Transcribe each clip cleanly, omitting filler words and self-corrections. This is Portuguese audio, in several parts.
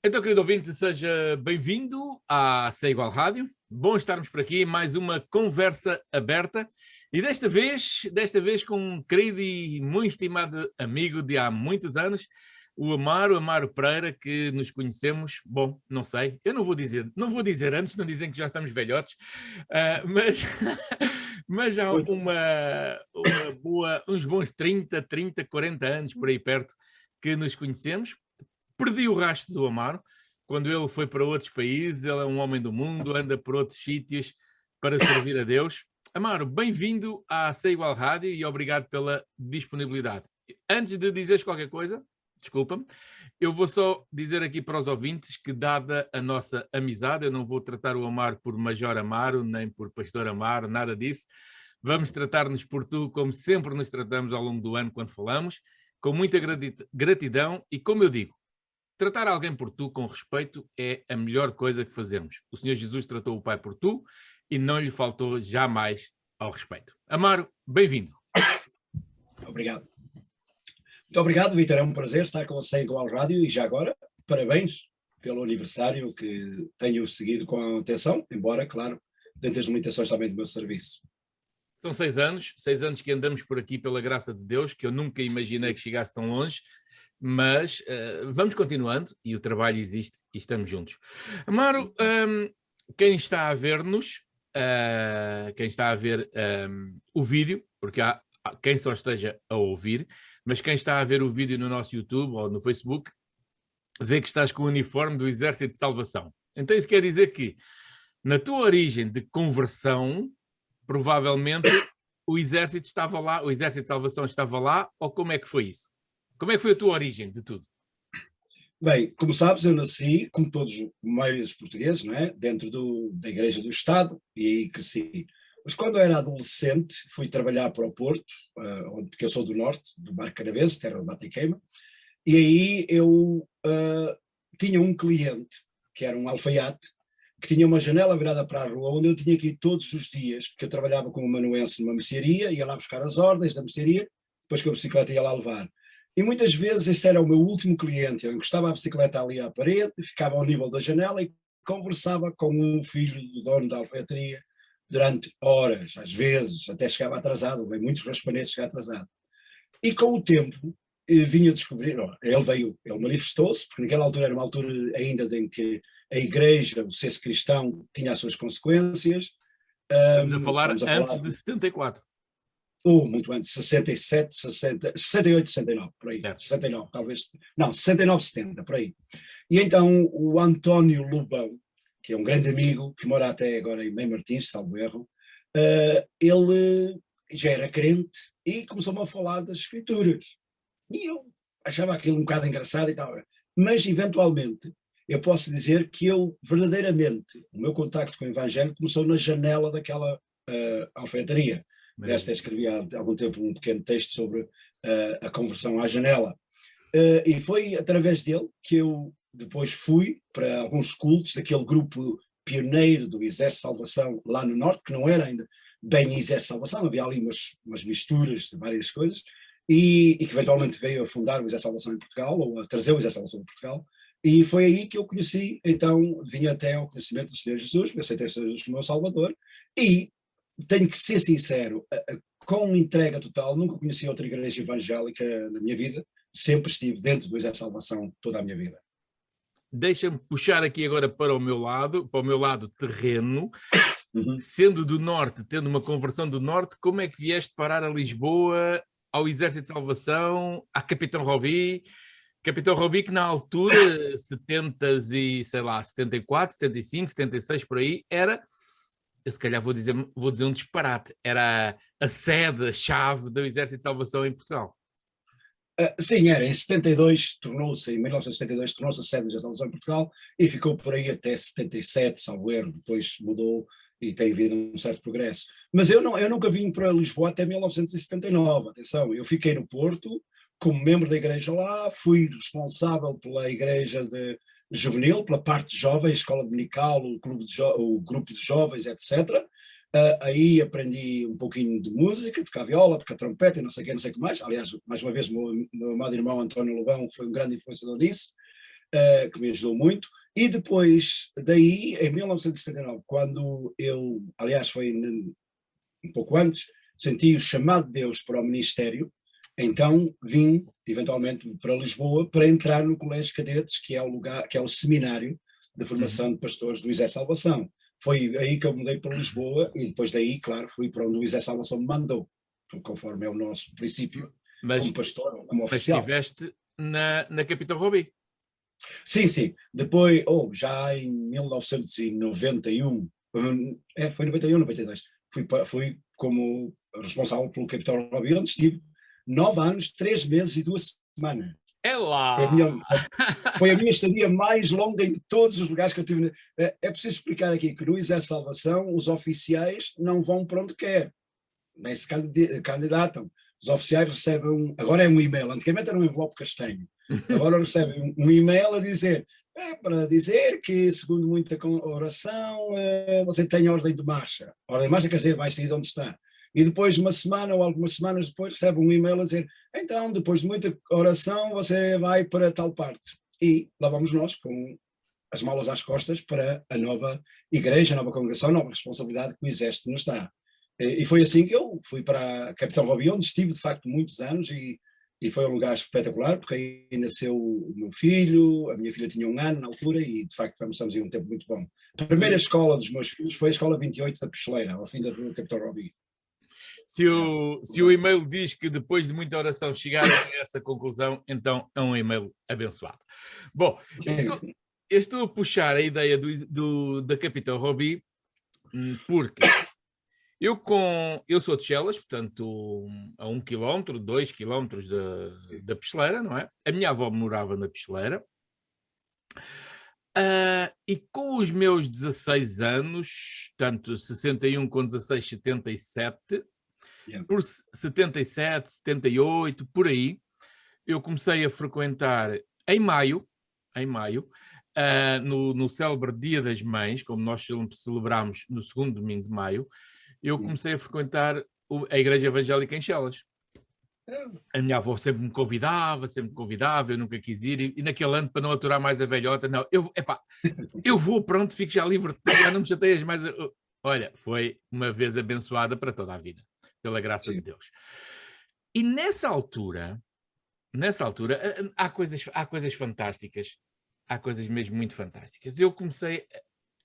Então, querido ouvinte, seja bem-vindo à Sei Igual Rádio. Bom estarmos por aqui, mais uma conversa aberta. E desta vez com um querido e muito estimado amigo de há muitos anos, o Amaro Pereira, que nos conhecemos, bom, não sei, eu não vou dizer antes, não dizem que já estamos velhotes, mas, mas há uns bons 30, 40 anos por aí perto que nos conhecemos. Perdi o rastro do Amaro quando ele foi para outros países. Ele é um homem do mundo, anda por outros sítios para servir a Deus. Amaro, bem-vindo à Sei Igual Rádio e obrigado pela disponibilidade. Antes de dizeres qualquer coisa, desculpa-me, eu vou só dizer aqui para os ouvintes que, dada a nossa amizade, eu não vou tratar o Amaro por Major Amaro, nem por Pastor Amaro, nada disso. Vamos tratar-nos por tu, como sempre nos tratamos ao longo do ano quando falamos, com muita gratidão e, como eu digo, tratar alguém por tu com respeito é a melhor coisa que fazemos. O Senhor Jesus tratou o Pai por tu e não lhe faltou jamais ao respeito. Amaro, bem-vindo. Obrigado. Muito obrigado, Vítor. É um prazer estar com você igual rádio e já agora, parabéns pelo aniversário que tenho seguido com atenção, embora, claro, dentro das limitações também do meu serviço. São 6 anos que andamos por aqui pela graça de Deus, que eu nunca imaginei que chegasse tão longe. Mas vamos continuando e o trabalho existe e estamos juntos. Amaro, quem está a ver-nos, quem está a ver o vídeo, porque há quem só esteja a ouvir, mas quem está a ver o vídeo no nosso YouTube ou no Facebook, vê que estás com o uniforme do Exército de Salvação. Então isso quer dizer que, na tua origem de conversão, provavelmente o Exército estava lá, o Exército de Salvação estava lá, ou como é que foi isso? Como é que foi a tua origem de tudo? Bem, como sabes, eu nasci, como todos, a maioria dos portugueses, não é? Dentro da Igreja do Estado e aí cresci. Mas quando eu era adolescente, fui trabalhar para o Porto, porque eu sou do norte, do Barco Canaveses, terra de Bata e Queima, e aí eu tinha um cliente, que era um alfaiate, que tinha uma janela virada para a rua, onde eu tinha que ir todos os dias, porque eu trabalhava como manuense numa mercearia, ia lá buscar as ordens da mercearia, depois que a bicicleta ia lá levar. E muitas vezes este era o meu último cliente. Eu encostava a bicicleta ali à parede, ficava ao nível da janela e conversava com um filho do dono da alfaiataria durante horas, às vezes, até chegava atrasado, veio muitos raspanetes chegar atrasado. E com o tempo vinha a descobrir, ele manifestou-se, porque naquela altura era uma altura ainda em que a igreja, o ser cristão, tinha as suas consequências. Estamos a falar antes de 74. Muito antes, 67, 60, 68, 69, por aí, certo. 69 talvez, não, 69, 70, por aí. E então o António Lobão, que é um grande amigo, que mora até agora em Mem Martins, salvo erro, ele já era crente e começou-me a falar das escrituras. E eu achava aquilo um bocado engraçado e tal, mas eventualmente eu posso dizer que eu, verdadeiramente, o meu contacto com o Evangelho começou na janela daquela alfaiataria. Aliás, até escrevi há algum tempo um pequeno texto sobre a conversão à janela. E foi através dele que eu depois fui para alguns cultos daquele grupo pioneiro do Exército de Salvação lá no Norte, que não era ainda bem Exército de Salvação, havia ali umas misturas de várias coisas, e que eventualmente veio a fundar o Exército de Salvação em Portugal, ou a trazer o Exército de Salvação em Portugal. E foi aí que eu conheci, então vim até ao conhecimento do Senhor Jesus, eu aceitei o Senhor Jesus como meu Salvador, e tenho que ser sincero, com entrega total, nunca conheci outra igreja evangélica na minha vida, sempre estive dentro do Exército de Salvação toda a minha vida. Deixa-me puxar aqui agora para o meu lado terreno. Sendo do Norte, tendo uma conversão do Norte, como é que vieste parar a Lisboa, ao Exército de Salvação, a Capitão Robi? Capitão Robi que na altura, 74, 75, 76, por aí, era... Eu se calhar vou dizer um disparate, era a sede, a chave do Exército de Salvação em Portugal. Sim, era. Em 72 em 1972 tornou-se a sede do Exército de Salvação em Portugal e ficou por aí até 77, salvo erro, depois mudou e tem havido um certo progresso. Mas eu nunca vim para Lisboa até 1979, atenção, eu fiquei no Porto como membro da igreja lá, fui responsável pela igreja de juvenil, pela parte de jovens, escola dominical, o grupo de jovens, etc. Aí aprendi um pouquinho de música, tocar viola, tocar trompete, não sei o que mais. Aliás, mais uma vez, o meu amado irmão António Lobão foi um grande influenciador nisso. que me ajudou muito. E depois, daí, em 1979, quando eu, aliás, foi um pouco antes, senti o chamado de Deus para o ministério, então vim, eventualmente, para Lisboa para entrar no Colégio de Cadetes, que é o lugar, que é o seminário de formação de pastores do Isé Salvação. Foi aí que eu mudei para Lisboa e depois daí, claro, fui para onde o Isé Salvação me mandou, conforme é o nosso princípio, como pastor, como oficial. Mas estiveste na Capitão Robi? Sim, sim. Depois, já em 1991, foi 91, 92, fui como responsável pelo Capitão Robi, onde estive 9 anos, 3 meses e 2 semanas. É lá! Foi a minha estadia mais longa em todos os lugares que eu tive. É preciso explicar aqui que no Isé Salvação os oficiais não vão para onde quer, nem se candidatam. Os oficiais recebem, agora é um e-mail, antigamente era um envelope castanho, agora recebem um e-mail a dizer, para dizer que, segundo muita oração, você tem ordem de marcha. Ordem de marcha quer dizer, vai sair de onde está. E depois, uma semana ou algumas semanas depois, recebe um e-mail a dizer, então, depois de muita oração, você vai para tal parte. E lá vamos nós, com as malas às costas, para a nova igreja, a nova congregação, a nova responsabilidade que o Exército nos dá. E foi assim que eu fui para a Capitão Robi, onde estive, de facto, muitos anos, e foi um lugar espetacular, porque aí nasceu o meu filho, a minha filha tinha 1 ano na altura, e de facto passamos aí um tempo muito bom. A primeira escola dos meus filhos foi a Escola 28 da Picheleira, ao fim da Capitão Robi. Se o e-mail diz que depois de muita oração chegaram a essa conclusão, então é um e-mail abençoado. Bom, eu estou a puxar a ideia da Capitão Robi porque eu sou de Chelas, portanto a 1 km, 2 km da Picheleira, não é? A minha avó morava na Picheleira. E com os meus 16 anos, tanto 61 com 16, 77, por 77, 78, por aí, eu comecei a frequentar em maio, no célebre Dia das Mães, como nós celebramos no segundo domingo de maio, eu comecei a frequentar a Igreja Evangélica em Chelas. A minha avó sempre me convidava, eu nunca quis ir, e naquele ano, para não aturar mais a velhota, não, eu vou, pronto, fico já livre de tudo, já não me chateias mais. Olha, foi uma vez abençoada para toda a vida, pela graça de Deus. E nessa altura, há coisas fantásticas, há coisas mesmo muito fantásticas.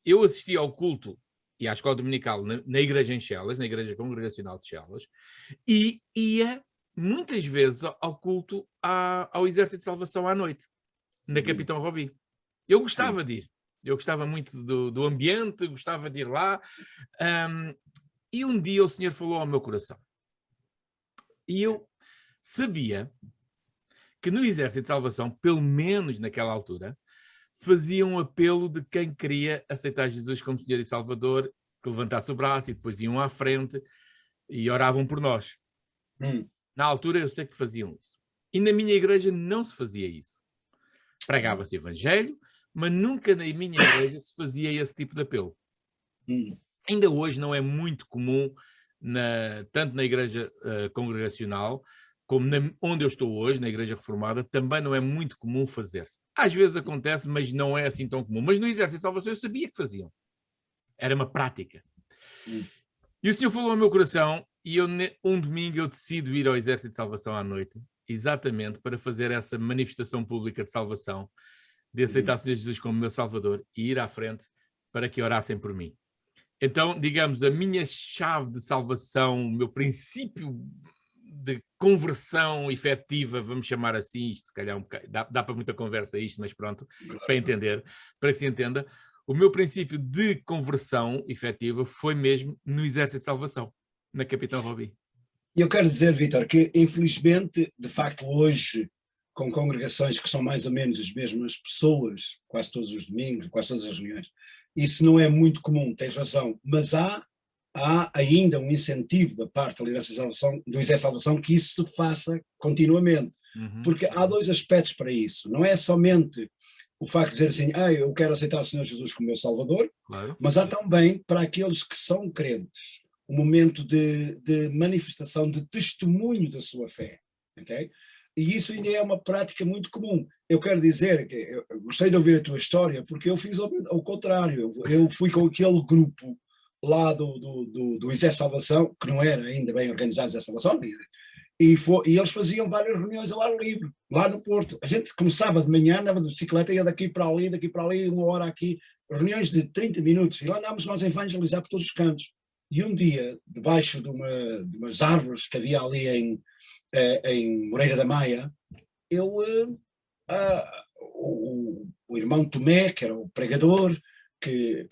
Eu assisti ao culto e à escola dominical na igreja em Chelas, na igreja congregacional de Chelas, e ia muitas vezes ao culto ao Exército de Salvação à noite, na Capitão Robi. Eu gostava de ir. Eu gostava muito do ambiente, gostava de ir lá. E um dia o Senhor falou ao meu coração. E eu sabia que no Exército de Salvação, pelo menos naquela altura, fazia um apelo de quem queria aceitar Jesus como Senhor e Salvador, que levantasse o braço e depois iam à frente e oravam por nós. Na altura eu sei que faziam isso. E na minha igreja não se fazia isso. Pregava-se evangelho, mas nunca na minha igreja se fazia esse tipo de apelo. Ainda hoje não é muito comum, tanto na igreja congregacional, como onde eu estou hoje, na Igreja Reformada, também não é muito comum fazer-se. Às vezes acontece, mas não é assim tão comum. Mas no Exército de Salvação eu sabia que faziam. Era uma prática. E o Senhor falou ao meu coração, e um domingo eu decido ir ao Exército de Salvação à noite, exatamente para fazer essa manifestação pública de salvação, de aceitar o Senhor Jesus como meu Salvador e ir à frente para que orassem por mim. Então, digamos, a minha chave de salvação, o meu princípio de conversão efetiva, vamos chamar assim, isto se calhar dá para muita conversa isto, mas pronto, para que se entenda, o meu princípio de conversão efetiva foi mesmo no Exército de Salvação, na Capitão Robi. E eu quero dizer, Vítor, que infelizmente, de facto, hoje, com congregações que são mais ou menos as mesmas pessoas, quase todos os domingos, quase todas as reuniões, isso não é muito comum, tens razão, mas há ainda um incentivo da parte da liderança de salvação, do Exército de Salvação, que isso se faça continuamente. Porque há 2 aspectos para isso. Não é somente o facto de dizer assim, eu quero aceitar o Senhor Jesus como meu Salvador, mas há também para aqueles que são crentes um momento de manifestação, de testemunho da sua fé. Okay? E isso ainda é uma prática muito comum. eu quero dizer que eu gostei de ouvir a tua história, porque eu fiz ao contrário. Eu fui com aquele grupo lá do Exército de Salvação, que não era ainda bem organizado Exército de Salvação, e eles faziam várias reuniões ao ar livre, lá no Porto. A gente começava de manhã, andava de bicicleta, ia daqui para ali, 1 hora aqui, reuniões de 30 minutos, e lá andávamos nós a evangelizar por todos os cantos. E um dia, debaixo de umas árvores que havia ali em Moreira da Maia, o irmão Tomé, que era o pregador, que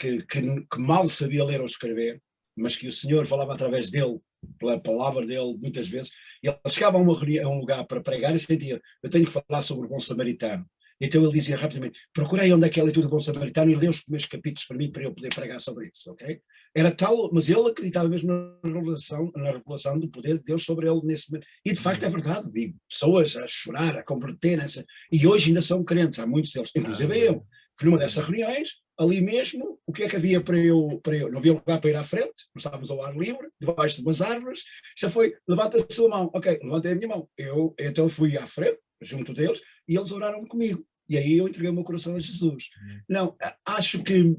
mal sabia ler ou escrever, mas que o Senhor falava através dele, pela palavra dele, muitas vezes, e ele chegava a um lugar para pregar e sentia, eu tenho que falar sobre o bom samaritano. Então ele dizia rapidamente, procurei onde é que é a leitura do bom samaritano e lê os primeiros capítulos para mim, para eu poder pregar sobre isso, ok? Era tal, mas ele acreditava mesmo na revelação do poder de Deus sobre ele nesse momento. E de facto é verdade, vi pessoas a chorar, a converterem-se, e hoje ainda são crentes, há muitos deles, inclusive eu, que numa dessas reuniões, ali mesmo, o que é que havia para eu, não havia lugar para ir à frente, nós estávamos ao ar livre, debaixo de umas árvores, já foi, levanta a sua mão, ok, levantei a minha mão, eu então fui à frente, junto deles, e eles oraram comigo, e aí eu entreguei o meu coração a Jesus. Não, acho que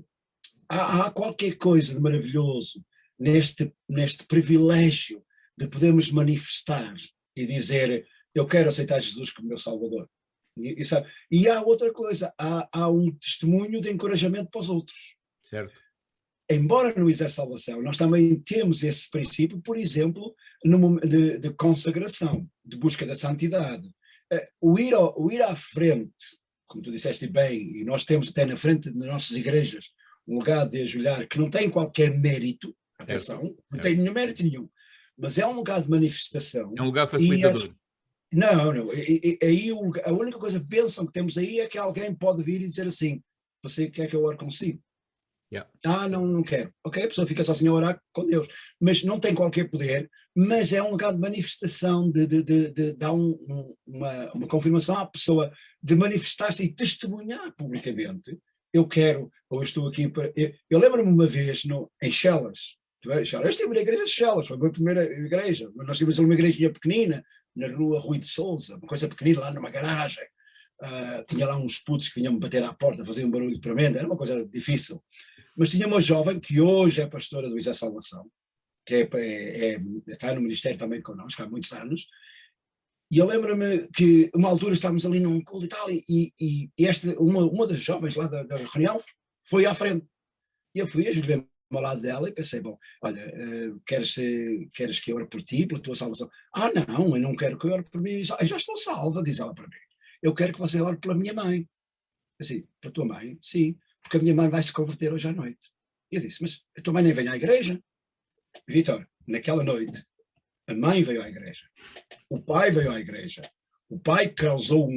há qualquer coisa de maravilhoso neste privilégio de podermos manifestar e dizer, eu quero aceitar Jesus como meu Salvador. E há outra coisa, há um testemunho de encorajamento para os outros. Certo. Embora no Exército de Salvação, nós também temos esse princípio, por exemplo, de consagração, de busca da santidade. O ir à frente, como tu disseste bem, e nós temos até na frente das nossas igrejas um lugar de ajoelhar que não tem qualquer mérito, atenção, não tem nenhum mérito nenhum, mas é um lugar de manifestação. É um lugar facilitador. Não. Aí a única coisa que pensam que temos aí é que alguém pode vir e dizer assim, você quer que eu ore consigo? Yeah. Não quero. Ok, a pessoa fica sozinha a orar com Deus, mas não tem qualquer poder, mas é um lugar de manifestação, de dar uma confirmação à pessoa, de manifestar-se e testemunhar publicamente. Eu quero, ou eu estou aqui para... Eu lembro-me uma vez em Chelas, eu estive na igreja de Chelas, foi a minha primeira igreja, nós tínhamos uma igrejinha pequenina, na rua Rui de Sousa, uma coisa pequenina lá numa garagem, tinha lá uns putos que vinham me bater à porta, faziam um barulho tremendo, era uma coisa difícil. Mas tinha uma jovem que hoje é pastora do Exército de Salvação, que está no ministério também connosco há muitos anos, e eu lembro-me que uma altura estávamos ali num culto e tal, e uma das jovens lá da reunião foi à frente, e eu fui, ajoelhei-me ao lado dela e pensei, bom, olha, queres que eu ore por ti, pela tua salvação? Não, eu não quero que eu ore por mim, eu já estou salva, diz ela para mim, eu quero que você ore pela minha mãe. Assim, para a tua mãe? Sim, porque a minha mãe vai se converter hoje à noite. E eu disse, mas a tua mãe nem vem à igreja? Vítor, naquela noite, a mãe veio à igreja, o pai veio à igreja, o pai causou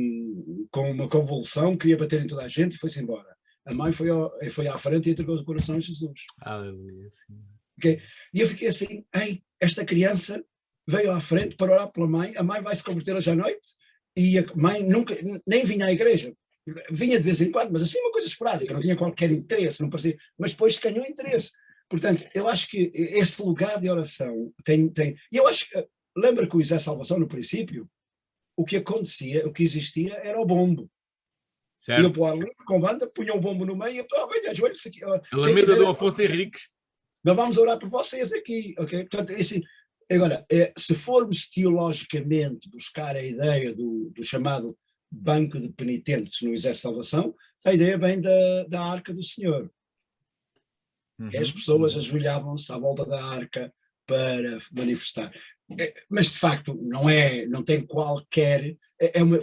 com uma convulsão, queria bater em toda a gente e foi-se embora. A mãe foi à frente e entregou o coração a Jesus. Aleluia. Okay? E eu fiquei assim, esta criança veio à frente para orar pela mãe, a mãe vai se converter hoje à noite, e a mãe nunca, nem vinha à igreja, vinha de vez em quando, mas assim uma coisa esporádica, não tinha qualquer interesse, não parecia, mas depois ganhou interesse. Portanto, eu acho que esse lugar de oração tem, e eu acho que, lembra que o Exército de Salvação no princípio, o que acontecia, o que existia era o bombo. Certo. Ia para o ar livre, com banda, punha o bombo no meio, venha, ajoelhe-se aqui. A Alameda do Afonso Henriques. Nós vamos orar por vocês aqui, ok? Portanto, assim, agora, se formos teologicamente buscar a ideia do chamado banco de penitentes no Exército de Salvação, a ideia vem da Arca do Senhor. As pessoas ajoelhavam-se à volta da Arca para manifestar. Mas, de facto, não tem qualquer...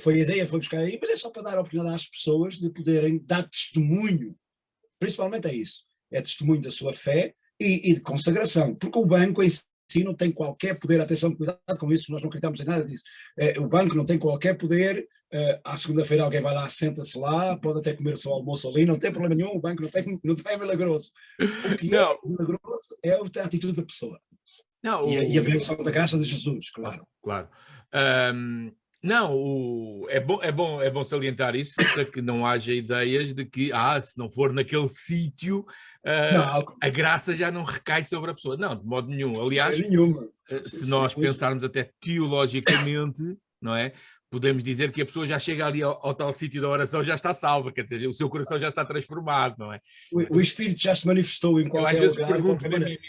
foi a ideia, foi buscar aí, mas é só para dar a oportunidade às pessoas de poderem dar testemunho. Principalmente é isso. É testemunho da sua fé e de consagração. Porque o banco em si não tem qualquer poder, atenção, cuidado com isso, nós não acreditamos em nada disso. O banco não tem qualquer poder, à segunda-feira alguém vai lá, senta-se lá, pode até comer o seu almoço ali, não tem problema nenhum, o banco não é milagroso. O que é milagroso é a atitude da pessoa. E a bênção da graça de Jesus, claro. Claro. É bom salientar isso, para que não haja ideias de que, se não for naquele sítio, a graça já não recai sobre a pessoa. Não, de modo nenhum. Aliás, se nós pensarmos até teologicamente, não é? podemos dizer que a pessoa já chega ali ao tal sítio da oração, já está salva, quer dizer, o seu coração já está transformado, não é? O Espírito já se manifestou em qualquer lugar, em qualquer maneira.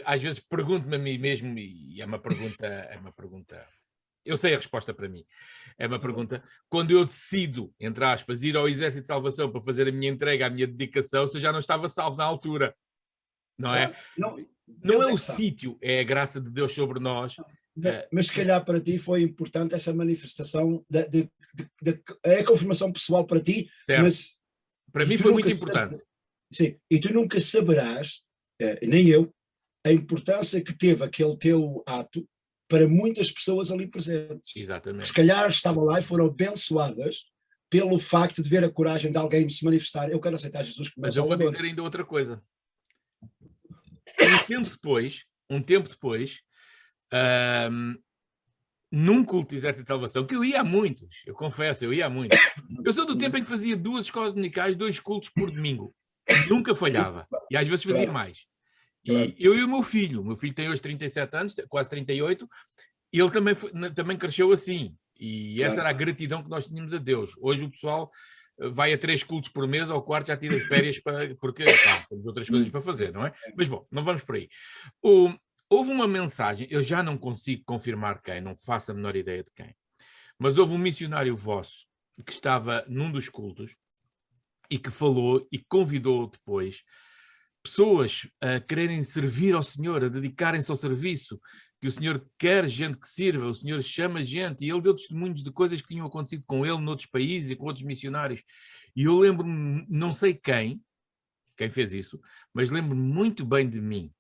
Às vezes pergunto-me a mim mesmo, e é uma pergunta, eu sei a resposta para mim, é uma pergunta, quando eu decido, entre aspas, ir ao Exército de Salvação para fazer a minha entrega, a minha dedicação, se eu já não estava salvo na altura, não é? Não é o sítio, é a graça de Deus sobre nós. Mas se calhar para ti foi importante essa manifestação é a confirmação pessoal para ti, certo. Mas para mim foi muito importante. Sim, e tu nunca saberás, nem eu, a importância que teve aquele teu ato para muitas pessoas ali presentes. Exatamente. Se calhar estavam lá e foram abençoadas pelo facto de ver a coragem de alguém se manifestar. Eu quero aceitar Jesus como meu Salvador. Mas eu vou dizer ainda outra coisa. Um tempo depois, num culto de Exército de Salvação, que eu ia a muitos, eu confesso, eu ia a muitos. Eu sou do tempo em que fazia 2 escolas dominicais, 2 cultos por domingo. Nunca falhava. E às vezes fazia mais. E eu e o meu filho tem hoje 37 anos, quase 38, e ele também cresceu assim. E essa era a gratidão que nós tínhamos a Deus. Hoje o pessoal vai a 3 cultos por mês, ao quarto já tira de férias, porque temos outras coisas para fazer, não é? Mas bom, não vamos por aí. Houve uma mensagem, eu já não consigo confirmar quem, não faço a menor ideia de quem, mas houve um missionário vosso que estava num dos cultos e que falou e convidou depois pessoas a quererem servir ao Senhor, a dedicarem-se ao serviço, que o Senhor quer gente que sirva, o Senhor chama gente, e ele deu testemunhos de coisas que tinham acontecido com ele noutros países e com outros missionários. E eu lembro-me, não sei quem fez isso, mas lembro-me muito bem de mim.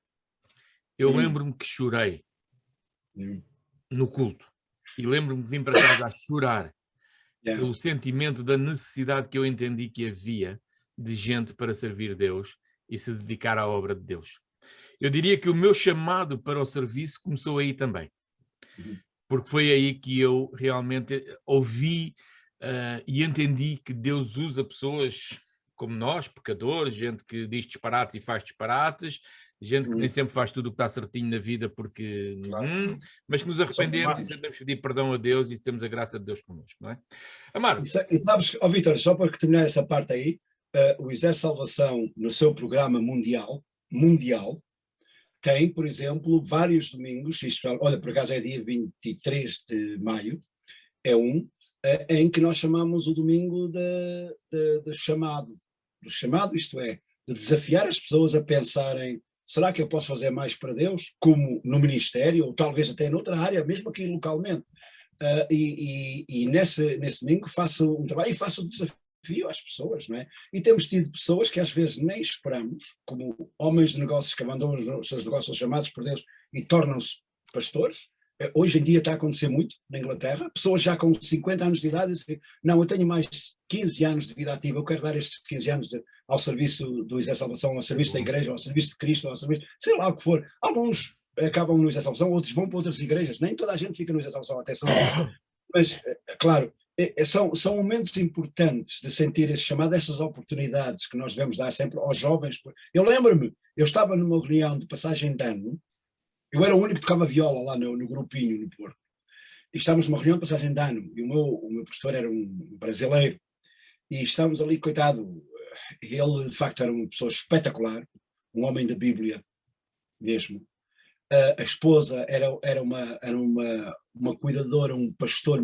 Eu lembro-me que chorei no culto. E lembro-me que vim para casa a chorar pelo sentimento da necessidade que eu entendi que havia de gente para servir Deus e se dedicar à obra de Deus. Eu diria que o meu chamado para o serviço começou aí também. Porque foi aí que eu realmente ouvi e entendi que Deus usa pessoas como nós, pecadores, gente que diz disparates e faz disparates, gente que nem sempre faz tudo o que está certinho na vida porque... mas que nos arrependemos e sabemos pedir perdão a Deus e temos a graça de Deus connosco, não é? Amaro. E sabes, Vítor, só para terminar essa parte aí, o Exército de Salvação, no seu programa mundial, tem, por exemplo, vários domingos, olha, por acaso é dia 23 de maio, em que nós chamamos o domingo do chamado, isto é, de desafiar as pessoas a pensarem, será que eu posso fazer mais para Deus, como no ministério, ou talvez até noutra área, mesmo aqui localmente, e nesse domingo faço um trabalho e faço o desafio às pessoas, não é? E temos tido pessoas que às vezes nem esperamos, como homens de negócios que abandonam os seus negócios chamados por Deus e tornam-se pastores. Hoje em dia está a acontecer muito na Inglaterra, pessoas já com 50 anos de idade dizem, não, eu tenho mais 15 anos de vida ativa, eu quero dar estes 15 anos ao serviço do Exército de Salvação, ao serviço da Igreja, ao serviço de Cristo, ao serviço, sei lá o que for. Alguns acabam no Exército de Salvação, outros vão para outras igrejas, nem toda a gente fica no Exército de Salvação, atenção. Mas, claro, são momentos importantes de sentir esse chamado, essas oportunidades que nós devemos dar sempre aos jovens. Eu lembro-me, eu estava numa reunião de passagem de ano, eu era o único que tocava viola lá no grupinho, no Porto, e estávamos numa reunião de passagem de ano, e o meu professor era um brasileiro, e estávamos ali, coitado, ele de facto era uma pessoa espetacular, um homem da Bíblia mesmo. A esposa era uma cuidadora, um pastor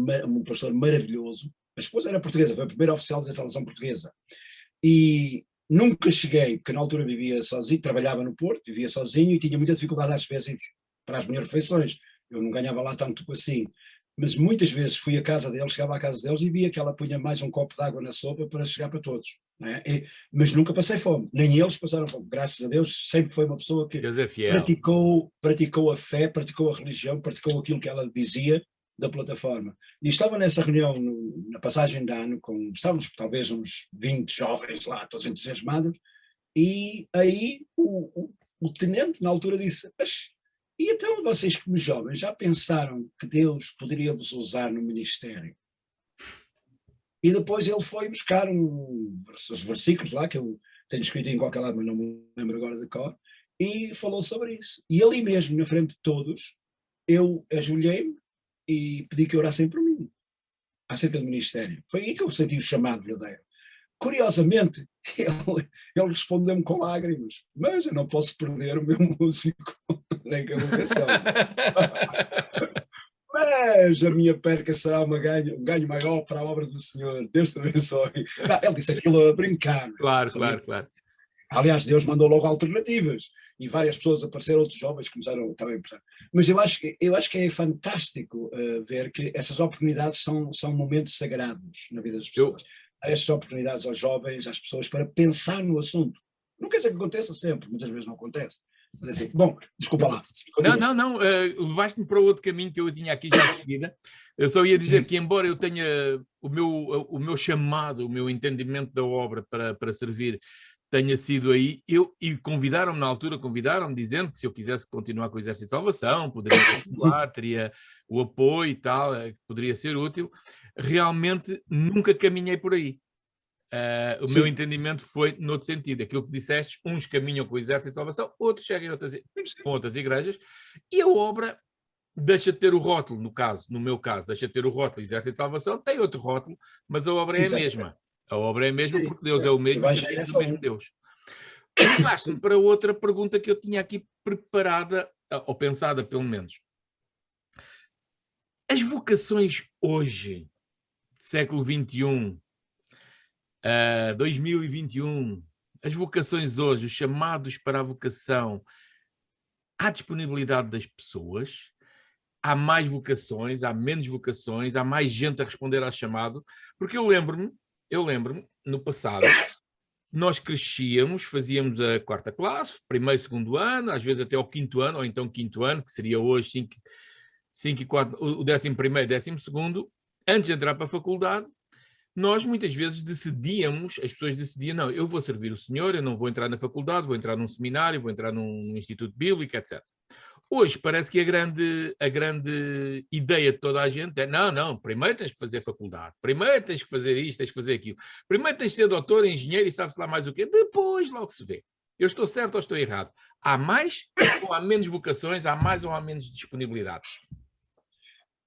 maravilhoso. A esposa era portuguesa, foi a primeira oficial da Salvação portuguesa. E nunca cheguei, porque na altura vivia sozinho, trabalhava no Porto, vivia sozinho e tinha muita dificuldade às vezes para as minhas refeições. Eu não ganhava lá tanto assim. Mas muitas vezes fui à casa deles, chegava à casa deles e via que ela punha mais um copo de água na sopa para chegar para todos. Não é? Mas nunca passei fome, nem eles passaram fome. Graças a Deus, sempre foi uma pessoa que praticou a fé, praticou a religião, praticou aquilo que ela dizia da plataforma. E estava nessa reunião, na passagem de ano, estávamos talvez uns 20 jovens lá, todos entusiasmados, e aí o tenente na altura disse, mas e então vocês como jovens já pensaram que Deus poderia vos usar no ministério? E depois ele foi buscar os versículos lá, que eu tenho escrito em qualquer lado, mas não me lembro agora de cor, e falou sobre isso. E ali mesmo, na frente de todos, eu ajoelhei-me e pedi que orassem por mim. acerca do ministério. Foi aí que eu senti o chamado verdadeiro. Curiosamente, ele respondeu-me com lágrimas, mas eu não posso perder o meu músico, nem que a vocação. Mas a minha perca será um ganho maior para a obra do Senhor. Deus te abençoe. Não, ele disse aquilo a brincar. Claro, Sabia? claro. Aliás, Deus mandou logo alternativas e várias pessoas apareceram, outros jovens começaram também a pensar. Mas eu acho que é fantástico ver que essas oportunidades são momentos sagrados na vida das pessoas. Dar essas oportunidades aos jovens, às pessoas, para pensar no assunto. Não quer dizer que aconteça sempre, muitas vezes não acontece. Mas assim, bom, desculpa lá. Não, levaste-me para outro caminho que eu tinha aqui já de seguida. Eu só ia dizer que, embora eu tenha o meu chamado, o meu entendimento da obra para servir, tenha sido aí, e convidaram-me na altura, dizendo que se eu quisesse continuar com o Exército de Salvação, poderia continuar, teria o apoio e tal, poderia ser útil. Realmente nunca caminhei por aí. O meu entendimento foi noutro sentido. Aquilo que disseste, uns caminham com o Exército de Salvação, outros seguem com outras igrejas, e a obra deixa de ter o rótulo, no meu caso, deixa de ter o rótulo Exército de Salvação, tem outro rótulo, mas a obra é a mesma. A obra é a mesma porque Deus é o mesmo e servimos o mesmo Deus. Levaste-me para outra pergunta que eu tinha aqui preparada, ou pensada pelo menos. As vocações hoje, século XXI, 2021, as vocações hoje, os chamados para a vocação, há disponibilidade das pessoas, há mais vocações, há menos vocações, há mais gente a responder ao chamado, porque eu lembro-me, no passado, nós crescíamos, fazíamos a 4ª classe, 1º, 2º ano, às vezes até ao 5º ano, ou então 5º ano, que seria hoje 5 e 4, o 11º e 12º, antes de entrar para a faculdade, nós muitas vezes as pessoas decidiam, não, eu vou servir o Senhor, eu não vou entrar na faculdade, vou entrar num seminário, vou entrar num instituto bíblico, etc. Hoje parece que a grande ideia de toda a gente é, não, primeiro tens que fazer faculdade, primeiro tens que fazer isto, tens que fazer aquilo, primeiro tens que ser doutor, engenheiro e sabe-se lá mais o quê, depois logo se vê. Eu estou certo ou estou errado? Há mais ou há menos vocações, há mais ou há menos disponibilidade?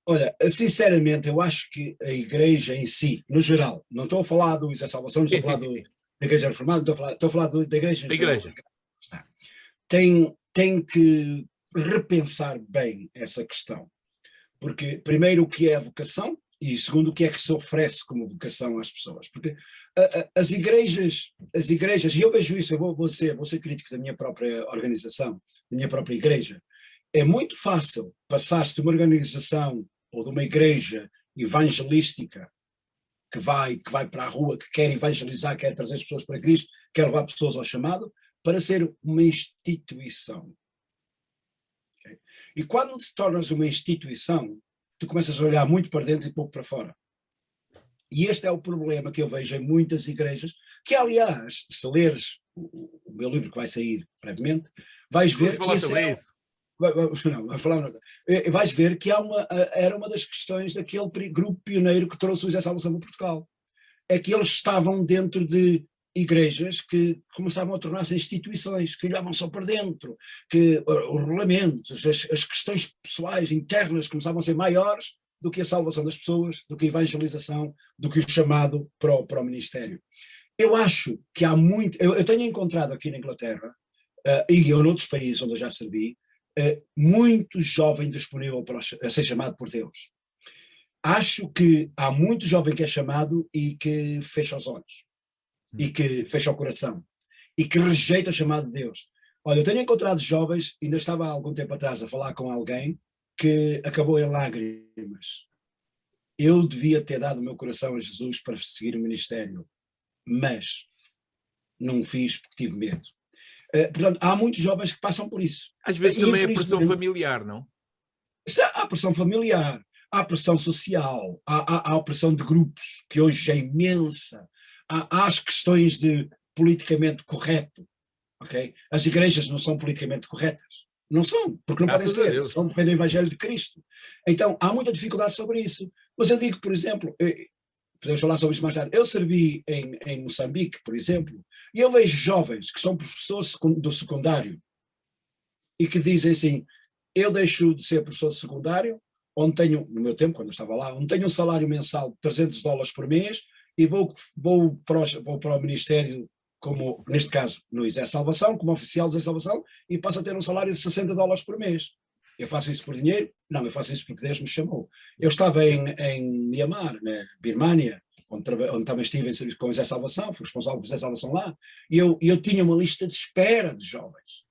Olha, sinceramente, eu acho que a igreja em si, no geral, não estou a falar do Exército de Salvação, não estou a falar da igreja reformada, estou a falar da igreja em geral. Tem que repensar bem essa questão. Porque, primeiro, o que é a vocação e, segundo, o que é que se oferece como vocação às pessoas. Porque as igrejas, e eu vejo isso, eu vou ser crítico da minha própria organização, da minha própria igreja. É muito fácil passar-se de uma organização ou de uma igreja evangelística que vai para a rua, que quer evangelizar, quer trazer as pessoas para Cristo, quer levar pessoas ao chamado, para ser uma instituição. Okay? E quando te tornas uma instituição, tu começas a olhar muito para dentro e pouco para fora. E este é o problema que eu vejo em muitas igrejas, que aliás, se leres o meu livro que vai sair brevemente, vais ver que isso é... vais ver que era uma das questões daquele grupo pioneiro que trouxe o Exército de Salvação para Portugal. É que eles estavam dentro de igrejas que começavam a tornar-se instituições, que olhavam só para dentro, que os regulamentos, as questões pessoais, internas, começavam a ser maiores do que a salvação das pessoas, do que a evangelização, do que o chamado para o ministério. Eu acho que há muito... Eu tenho encontrado aqui na Inglaterra, e eu noutros países onde eu já servi, muito jovem disponível a ser chamado por Deus. Acho que há muito jovem que é chamado e que fecha os olhos, e que fecha o coração, e que rejeita o chamado de Deus. Olha, eu tenho encontrado jovens, ainda estava há algum tempo atrás a falar com alguém que acabou em lágrimas. Eu devia ter dado o meu coração a Jesus para seguir o ministério, mas não fiz porque tive medo. Portanto, há muitos jovens que passam por isso. Às vezes também é pressão familiar, não? Há pressão familiar, há pressão social, há pressão de grupos, que hoje é imensa, há as questões de politicamente correto, ok? As igrejas não são politicamente corretas, não são, porque não podem ser, só defendem o Evangelho de Cristo. Então, há muita dificuldade sobre isso, mas eu digo, por exemplo, podemos falar sobre isso mais tarde, eu servi em Moçambique, por exemplo, e eu vejo jovens que são professores do secundário e que dizem assim, eu deixo de ser professor de secundário onde tenho, no meu tempo, quando eu estava lá, onde tenho um salário mensal de $300 por mês e vou para o Ministério, como, neste caso, no Exército de Salvação, como oficial do Exército de Salvação, e passo a ter um salário de $60 por mês. Eu faço isso por dinheiro? Não, eu faço isso porque Deus me chamou. Eu estava em Myanmar, na Birmânia, onde também estive em serviço com o Exército de Salvação, fui responsável pelo Exército de Salvação lá, e eu tinha uma lista de espera de jovens.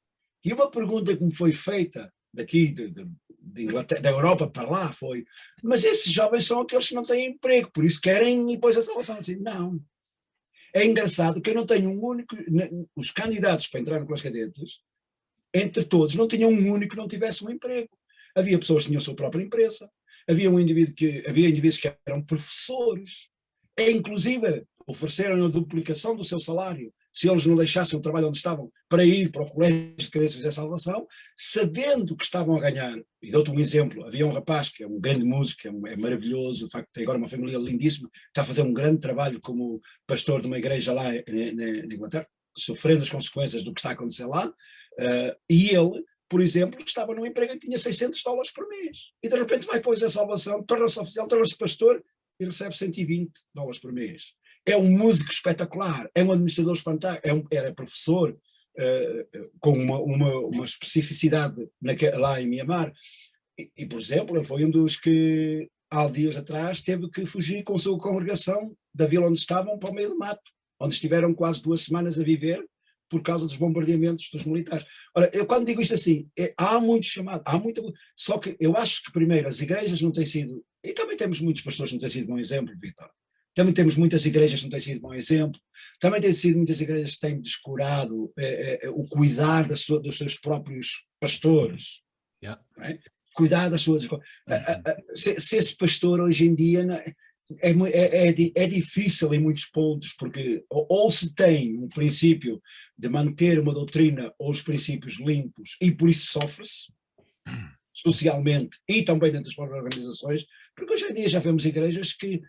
E uma pergunta que me foi feita daqui de Inglaterra, da Europa para lá foi: mas esses jovens são aqueles que não têm emprego, por isso querem ir depois a salvação. Assim, não. É engraçado que eu não tenho um único, os candidatos para entrar no Colégio de Cadetes, entre todos, não tinham um único que não tivesse um emprego. Havia pessoas que tinham a sua própria empresa, havia indivíduos que eram professores, e inclusive ofereceram a duplicação do seu salário, se eles não deixassem o trabalho onde estavam, para ir para o Colégio de Cadetes da Salvação, sabendo que estavam a ganhar. E dou-te um exemplo: havia um rapaz que é um grande músico, é maravilhoso, de facto tem agora uma família lindíssima, está a fazer um grande trabalho como pastor de uma igreja lá na Inglaterra, sofrendo as consequências do que está a acontecer lá, e ele, por exemplo, estava num emprego e tinha $600 por mês, e de repente vai para a Salvação, torna-se oficial, torna-se pastor e recebe $120 por mês. É um músico espetacular, é um administrador espantáculo, era professor, com uma especificidade lá em Myanmar. E, por exemplo, ele foi um dos que, há dias atrás, teve que fugir com a sua congregação da vila onde estavam para o meio do mato, onde estiveram quase 2 semanas a viver por causa dos bombardeamentos dos militares. Ora, eu quando digo isto assim, há muito chamado, só que eu acho que primeiro as igrejas não têm sido, e também temos muitos pastores que não têm sido bom exemplo, Vítor. Também temos muitas igrejas que não têm sido bom exemplo, também têm sido muitas igrejas que têm descurado o cuidar dos seus próprios pastores. Yeah. Não é? Cuidar das suas... Se esse pastor hoje em dia é difícil em muitos pontos, porque ou se tem um princípio de manter uma doutrina ou os princípios limpos, e por isso sofre-se socialmente e também dentro das próprias organizações, porque hoje em dia já vemos igrejas que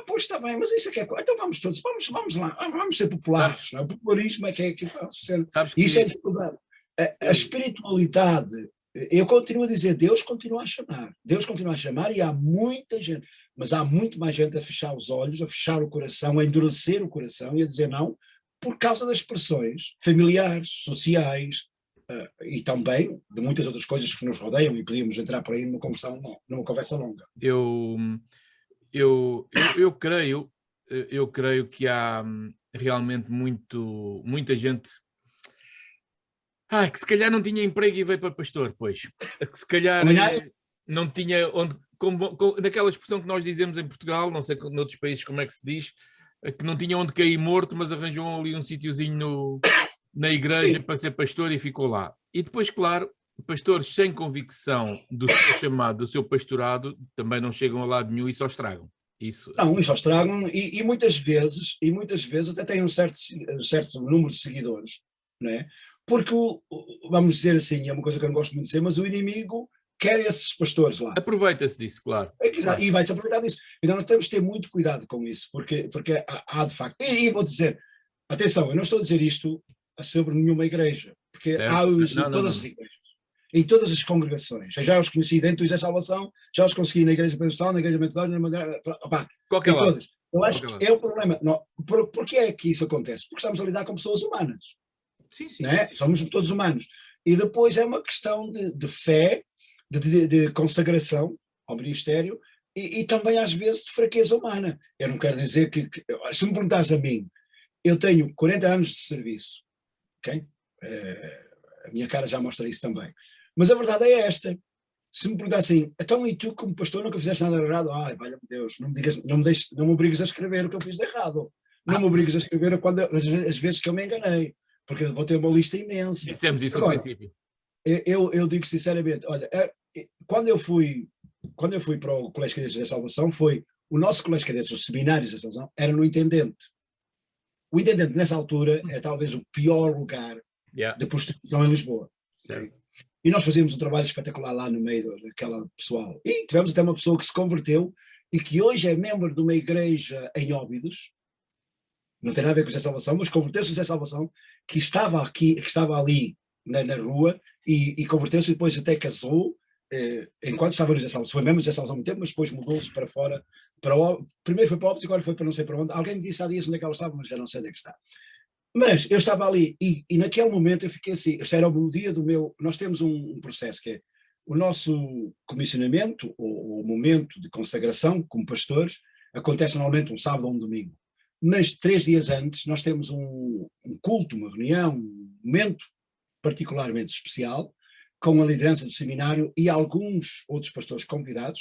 pois está bem, mas isso é que é... Então vamos todos, vamos lá, vamos ser populares, não é? O popularismo é que faz ser... Isso é dificuldade. A espiritualidade, eu continuo a dizer, Deus continua a chamar e há muita gente, mas há muito mais gente a fechar os olhos, a fechar o coração, a endurecer o coração e a dizer não, por causa das pressões familiares, sociais, e também de muitas outras coisas que nos rodeiam, e podíamos entrar por aí numa conversa longa. Eu creio que há realmente muita gente que se calhar não tinha emprego e veio para pastor, pois. Que se calhar não tinha onde, naquela expressão que nós dizemos em Portugal, não sei noutros países como é que se diz, que não tinha onde cair morto, mas arranjou ali um sítiozinho na igreja. Sim. Para ser pastor e ficou lá. E depois, claro, pastores sem convicção do seu chamado, do seu pastorado, também não chegam a lado nenhum e só estragam. Isso. Não, só estragam e muitas vezes até têm um certo número de seguidores, não é? Porque, vamos dizer assim, é uma coisa que eu não gosto muito de dizer, mas o inimigo quer esses pastores lá. Aproveita-se disso, claro. E vai-se aproveitar disso. Então nós temos de ter muito cuidado com isso, porque há de facto... E vou dizer, atenção, eu não estou a dizer isto sobre nenhuma igreja, porque há todas as igrejas, em todas as congregações. Eu já os conheci dentro do Exército de Salvação, já os consegui na Igreja Pentecostal, na Igreja Metodista, qualquer lado. Todas. Eu acho que é o problema. Porquê é que isso acontece? Porque estamos a lidar com pessoas humanas. Sim. Né? Somos todos humanos. E depois é uma questão de fé, de consagração ao ministério e também às vezes de fraqueza humana. Eu não quero dizer que se me perguntares a mim, eu tenho 40 anos de serviço, ok? A minha cara já mostra isso também. Mas a verdade é esta. Se me perguntasse assim, então e tu como pastor nunca fizeste nada de errado? Ai, valha-me Deus, não me obrigues a escrever o que eu fiz de errado. Não me obrigues a escrever as vezes que eu me enganei, porque vou ter uma lista imensa. Dissemos isso no princípio. Eu digo sinceramente, olha, quando eu fui para o Colégio de Cadetes da Salvação, o nosso Colégio de Cadetes, os seminários da Salvação, era no Intendente. O Intendente nessa altura é talvez o pior lugar de prostituição em Lisboa. Certo. E nós fazíamos um trabalho espetacular lá no meio daquela pessoal. E tivemos até uma pessoa que se converteu e que hoje é membro de uma igreja em Óbidos, não tem nada a ver com a Salvação, mas converteu-se a Salvação, que estava ali na rua e converteu-se e depois até casou enquanto estava no José Salvação, foi mesmo José Salvação há muito tempo, mas depois mudou-se para fora, primeiro foi para Óbidos e agora foi para não sei para onde. Alguém me disse há dias onde é que ela estava, mas já não sei onde é que está. Mas eu estava ali e naquele momento eu fiquei assim, este era o dia do meu, nós temos um processo que é o nosso comissionamento, ou o momento de consagração como pastores, acontece normalmente um sábado ou um domingo. Mas 3 dias antes nós temos um culto, uma reunião, um momento particularmente especial, com a liderança do seminário e alguns outros pastores convidados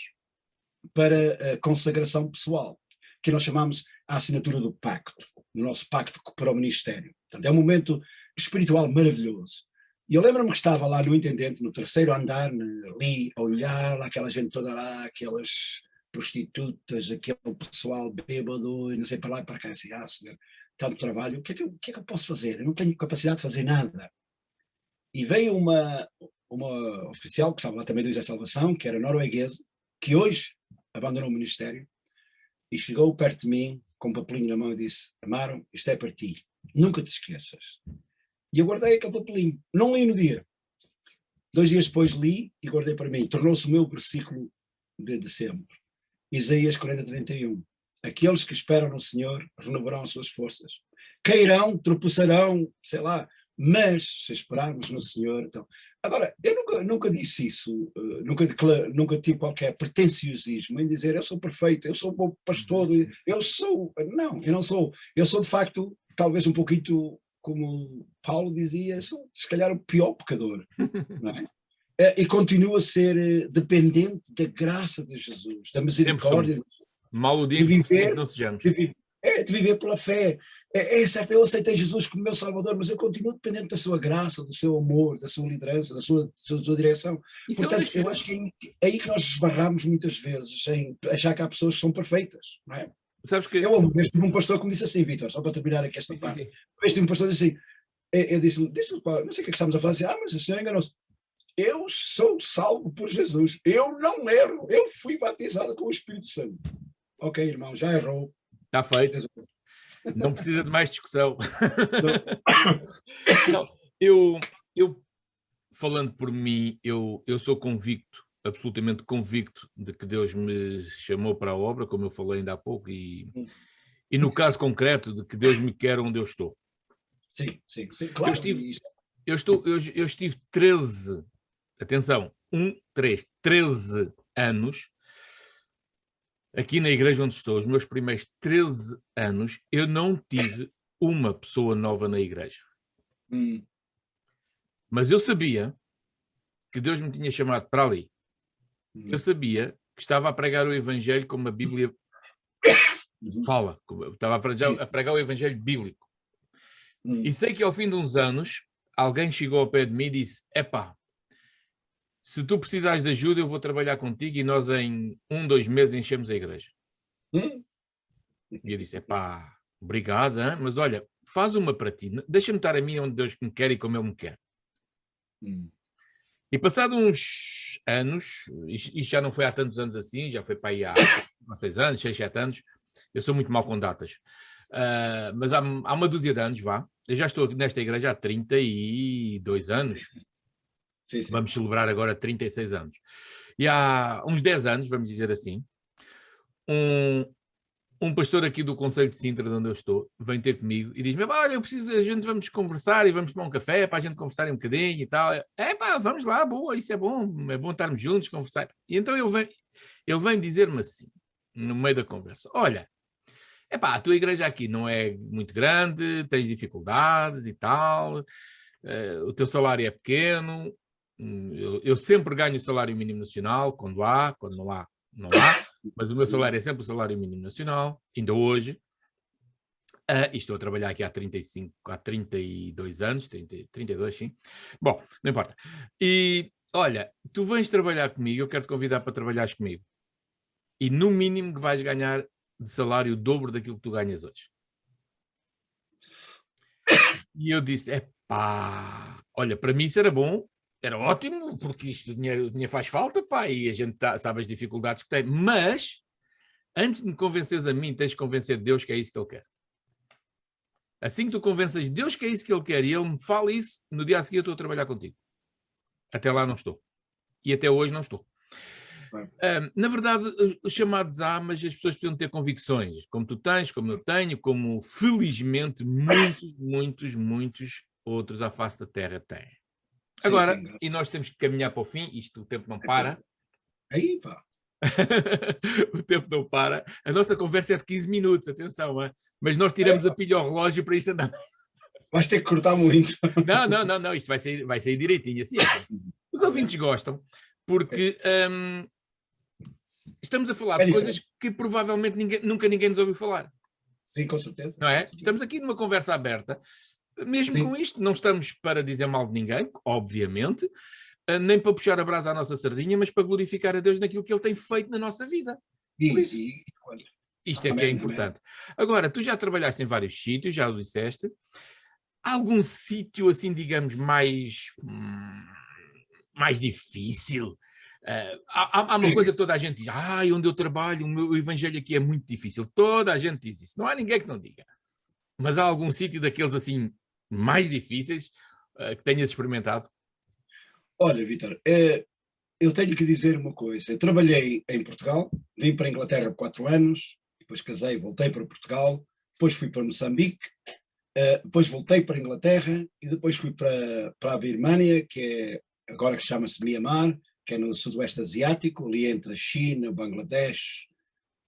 para a consagração pessoal, que nós chamamos a assinatura do pacto, o nosso pacto para o ministério. Portanto, é um momento espiritual maravilhoso. E eu lembro-me que estava lá no intendente, no 3º andar, ali, a olhar aquela gente toda lá, aquelas prostitutas, aquele pessoal bêbado, e não sei para lá e para cá, assim, senhor, tanto trabalho, o que é que eu posso fazer? Eu não tenho capacidade de fazer nada. E veio uma oficial, que estava lá também do José Salvação, que era norueguesa, que hoje abandonou o ministério, e chegou perto de mim, com um papelinho na mão e disse: Amaro, isto é para ti, nunca te esqueças. E eu guardei aquele papelinho, não li no dia. 2 dias depois li e guardei para mim, tornou-se o meu versículo de sempre. Isaías 40:31. Aqueles que esperam no Senhor renovarão as suas forças. Cairão, tropeçarão, sei lá, mas se esperarmos no Senhor, então... Agora, eu nunca disse isso, nunca tive qualquer pretenciosismo em dizer eu sou perfeito, eu sou um bom pastor, não, eu não sou, eu sou de facto, talvez um pouquinho, como Paulo dizia, sou se calhar o pior pecador, não é? E continuo a ser dependente da graça de Jesus, da misericórdia, de viver, não sejamos. De viver pela fé. É certo, eu aceitei Jesus como meu Salvador, mas eu continuo dependente da sua graça, do seu amor, da sua liderança, da sua direção. Portanto, eu acho que é aí que nós esbarramos muitas vezes, em achar que há pessoas que são perfeitas, não é? Sabes que... Eu tive um pastor que me disse assim, Vítor, só para terminar aqui esta parte. Tive um pastor que disse assim, eu disse-lhe, não sei o que é que estamos a falar, assim, mas o senhor enganou-se. Eu sou salvo por Jesus, eu não erro, eu fui batizado com o Espírito Santo. Ok, irmão, já errou. Está feito. Não precisa de mais discussão. Não, eu, falando por mim, eu sou convicto, absolutamente convicto, de que Deus me chamou para a obra, como eu falei ainda há pouco, e no caso concreto, de que Deus me quer onde eu estou. Sim, claro. Eu estive 13, atenção, 13 anos aqui na igreja onde estou. Os meus primeiros 13 anos, eu não tive uma pessoa nova na igreja. Mas eu sabia que Deus me tinha chamado para ali. Eu sabia que estava a pregar o Evangelho como a Bíblia fala. Estava a pregar o Evangelho bíblico. E sei que ao fim de uns anos, alguém chegou ao pé de mim e disse: epá, se tu precisares de ajuda, eu vou trabalhar contigo e nós em 1-2 meses enchemos a igreja. E eu disse: epá, obrigado, hein? Mas olha, faz uma para ti. Deixa-me estar a mim onde Deus me quer e como Ele me quer. E passado uns anos, isto já não foi há tantos anos assim, já foi para aí há 6 anos, 6, 7 anos. Eu sou muito mau com datas. Mas há uma dúzia de anos, vá. Eu já estou nesta igreja há 32 anos. Sim. Vamos celebrar agora 36 anos. E há uns 10 anos, vamos dizer assim, um pastor aqui do Conselho de Sintra, de onde eu estou, vem ter comigo e diz-me: olha, a gente vamos conversar e vamos tomar um café para a gente conversar um bocadinho e tal. Vamos lá, boa, isso é bom estarmos juntos, conversar. E então ele vem dizer-me assim, no meio da conversa: olha, a tua igreja aqui não é muito grande, tens dificuldades e tal, o teu salário é pequeno, eu sempre ganho o salário mínimo nacional, quando não há, mas o meu salário é sempre o salário mínimo nacional, ainda hoje, e estou a trabalhar aqui há 32 anos, 32, sim. Bom, não importa. E, olha, tu vens trabalhar comigo, eu quero te convidar para trabalhares comigo. E no mínimo que vais ganhar de salário o dobro daquilo que tu ganhas hoje. E eu disse: olha, para mim isso era bom, era ótimo, porque o dinheiro faz falta, e a gente sabe as dificuldades que tem, mas antes de me convenceres a mim, tens de convencer Deus que é isso que Ele quer. Assim que tu convences Deus que é isso que Ele quer e Ele me fala isso, no dia a seguir eu estou a trabalhar contigo. Até lá não estou. E até hoje não estou. Na verdade, os chamados há, mas as pessoas precisam ter convicções, como tu tens, como eu tenho, como felizmente muitos outros à face da Terra têm. Agora, sim. E nós temos que caminhar para o fim, isto o tempo não para. Aí, pá. O tempo não para. A nossa conversa é de 15 minutos, atenção, mas nós tiramos a pilha ao relógio para isto andar. Vais ter que cortar muito. Não, isto vai sair direitinho, assim é. Os ouvintes gostam, porque estamos a falar de coisas que provavelmente nunca ninguém nos ouviu falar. Sim, com certeza. Não é? Estamos aqui numa conversa aberta. Mesmo com isto, não estamos para dizer mal de ninguém, obviamente, nem para puxar a brasa à nossa sardinha, mas para glorificar a Deus naquilo que Ele tem feito na nossa vida. Isto é que é importante. Agora, tu já trabalhaste em vários sítios, já o disseste. Há algum sítio, assim, digamos, mais difícil? Há uma coisa que toda a gente diz, onde eu trabalho, o meu evangelho aqui é muito difícil. Toda a gente diz isso. Não há ninguém que não diga. Mas há algum sítio daqueles, assim, mais difíceis que tenhas experimentado? Olha, Vítor, eu tenho que dizer uma coisa. Eu trabalhei em Portugal, vim para a Inglaterra por 4 anos, depois casei, voltei para Portugal, depois fui para Moçambique, depois voltei para a Inglaterra e depois fui para a Birmânia, que é agora que chama-se Myanmar, que é no sudoeste asiático, ali entre a China, o Bangladesh,